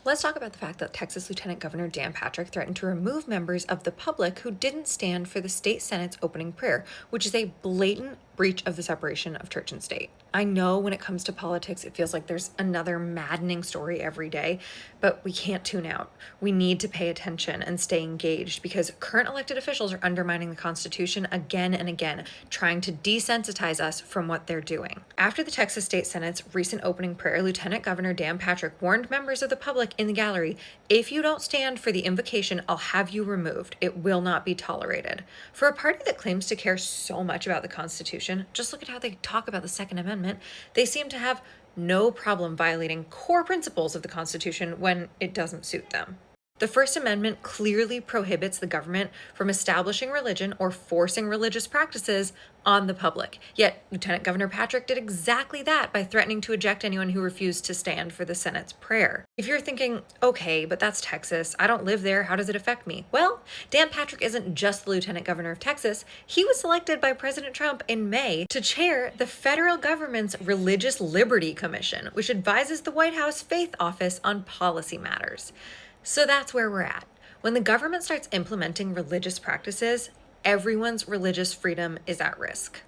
Let's talk about the fact that Texas Lieutenant Governor Dan Patrick threatened to remove members of the public who didn't stand for the state Senate's opening prayer, which is a blatant breach of the separation of church and state. I know when it comes to politics, it feels like there's another maddening story every day, but we can't tune out. We need to pay attention and stay engaged because current elected officials are undermining the Constitution again and again, trying to desensitize us from what they're doing. After the Texas State Senate's recent opening prayer, Lieutenant Governor Dan Patrick warned members of the public in the gallery, "If you don't stand for the invocation, I'll have you removed. It will not be tolerated." For a party that claims to care so much about the Constitution, just look at how they talk about the Second Amendment. They seem to have no problem violating core principles of the Constitution when it doesn't suit them. The First Amendment clearly prohibits the government from establishing religion or forcing religious practices on the public. Yet, Lieutenant Governor Patrick did exactly that by threatening to eject anyone who refused to stand for the Senate's prayer. If you're thinking, okay, but that's Texas, I don't live there, how does it affect me? Well, Dan Patrick isn't just the Lieutenant Governor of Texas. He was selected by President Trump in May to chair the federal government's Religious Liberty Commission, which advises the White House Faith Office on policy matters. So that's where we're at. When the government starts implementing religious practices, everyone's religious freedom is at risk.